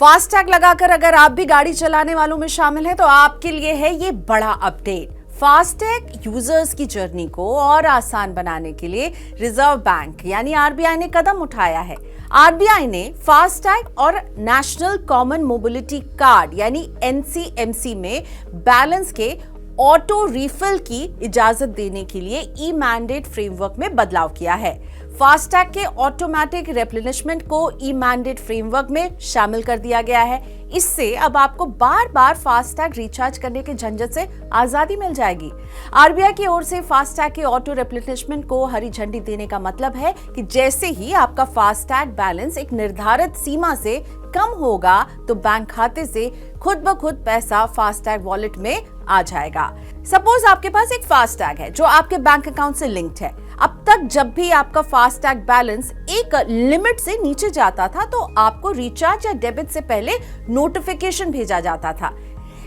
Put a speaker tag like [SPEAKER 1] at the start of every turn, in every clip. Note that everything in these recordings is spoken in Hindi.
[SPEAKER 1] फास्टैग लगाकर अगर आप भी गाड़ी चलाने वालों में शामिल हैं तो आपके लिए है ये बड़ा अपडेट। फास्टैग यूजर्स की जर्नी को और आसान बनाने के लिए रिजर्व बैंक यानी आरबीआई ने कदम उठाया है। आरबीआई ने फास्टैग और नेशनल कॉमन मोबिलिटी कार्ड यानी एनसीएमसी में बैलेंस के ऑटो रिफिल की इजाजत देने के लिए ई मैंडेट फ्रेमवर्क में बदलाव किया है। फास्टैग के ऑटोमेटिक रिप्लेनिशमेंट को ई मैंडेट फ्रेमवर्क में शामिल कर दिया गया है। इससे अब आपको बार बार फास्टैग रिचार्ज करने के झंझट से आजादी मिल जाएगी। आरबीआई की ओर से फास्टैग के ऑटो रिप्लेनिशमेंट को हरी झंडी देने का मतलब है कि जैसे ही आपका फास्टैग बैलेंस एक निर्धारित सीमा से कम होगा तो बैंक खाते से खुद ब खुद पैसा फास्टैग वॉलेट में आ जाएगा। सपोज आपके पास एक फास्टैग है जो आपके बैंक अकाउंट से लिंक्ड है। अब तक जब भी आपका फास्टैग बैलेंस एक लिमिट से नीचे जाता था तो आपको रिचार्ज या डेबिट से पहले नोटिफिकेशन भेजा जाता था।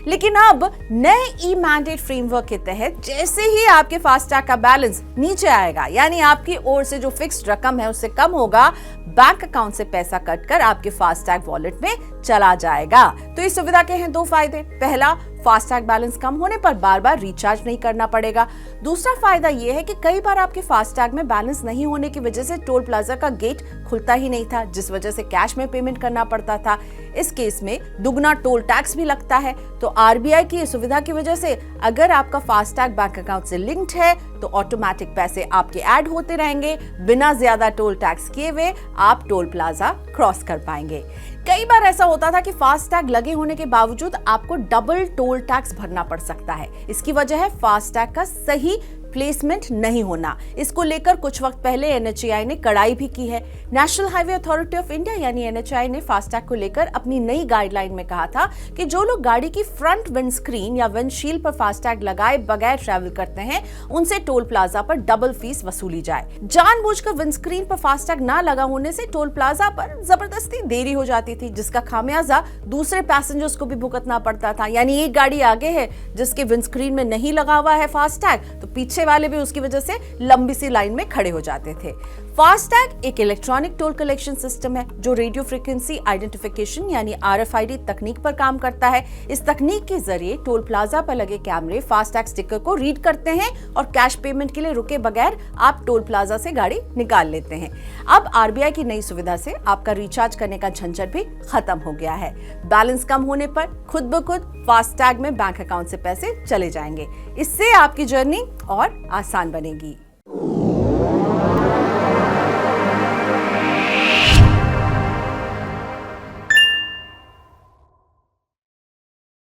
[SPEAKER 1] लेकिन अब नए ई मैंडेट फ्रेमवर्क के तहत जैसे ही आपके फास्टैग का बैलेंस नीचे आएगा यानी आपकी ओर से जो फिक्स्ड रकम है उससे कम होगा, बैंक अकाउंट से पैसा कटकर आपके फास्टैग वॉलेट में चला जाएगा। तो इस सुविधा के हैं दो फायदे। पहला, फास्टैग बैलेंस कम होने पर बार बार रिचार्ज नहीं करना पड़ेगा। दूसरा फायदा यह है कि कई बार आपके फास्टैग में बैलेंस नहीं होने की वजह से टोल प्लाजा का गेट खुलता ही नहीं था, जिस वजह से कैश में पेमेंट करना पड़ता था। इस केस में दुगना टोल टैक्स भी लगता है। तो आरबीआई की इस सुविधा की वजह से अगर आपका फास्टैग बैंक अकाउंट से लिंक्ड है तो ऑटोमेटिक पैसे आपके ऐड होते रहेंगे। बिना ज्यादा टोल टैक्स किए हुए आप टोल प्लाजा क्रॉस कर पाएंगे। कई बार ऐसा होता था कि फास्टैग लगे होने के बावजूद आपको डबल टोल टैक्स भरना पड़ सकता है। इसकी वजह है फास्टैग का सही प्लेसमेंट नहीं होना। इसको लेकर कुछ वक्त पहले एनएचएआई ने कड़ाई भी की है। National highway authority of India यानी एनएचएआई ने फास्टैग को लेकर अपनी नई गाइडलाइन में कहा था कि जो लोग गाड़ी की फ्रंट विंडस्क्रीन या विंडशील्ड पर फास्टैग लगाए बगैर ट्रैवल करते हैं उनसे टोल प्लाजा पर डबल फीस वसूली जाए। जानबूझकर विंडस्क्रीन पर फास्टैग ना लगा होने से टोल प्लाजा पर जबरदस्ती देरी हो जाती थी, जिसका खामियाजा दूसरे पैसेंजर्स को भी भुगतना पड़ता था। यानी एक गाड़ी आगे है जिसके विंडस्क्रीन में नहीं लगा हुआ है फास्टैग तो पीछे वाले भी उसकी वजह से लंबी सी लाइन में खड़े हो जाते थे। फास्टैग एक इलेक्ट्रॉनिक टोल कलेक्शन सिस्टम है जो रेडियो फ्रीक्वेंसी आइडेंटिफिकेशन यानी आरएफआईडी तकनीक पर काम करता है। इस तकनीक के जरिए टोल प्लाजा पर लगे कैमरे फास्टैग स्टिकर को रीड करते हैं और कैश पेमेंट के लिए रुके बगैर आप टोल प्लाजा से गाड़ी निकाल लेते हैं। अब आरबीआई की नई सुविधा से आपका रिचार्ज करने का झंझट भी खत्म हो गया है। बैलेंस कम होने पर खुद ब खुद फास्टैग में बैंक अकाउंट से पैसे चले जाएंगे। इससे आपकी जर्नी और आसान बनेगी।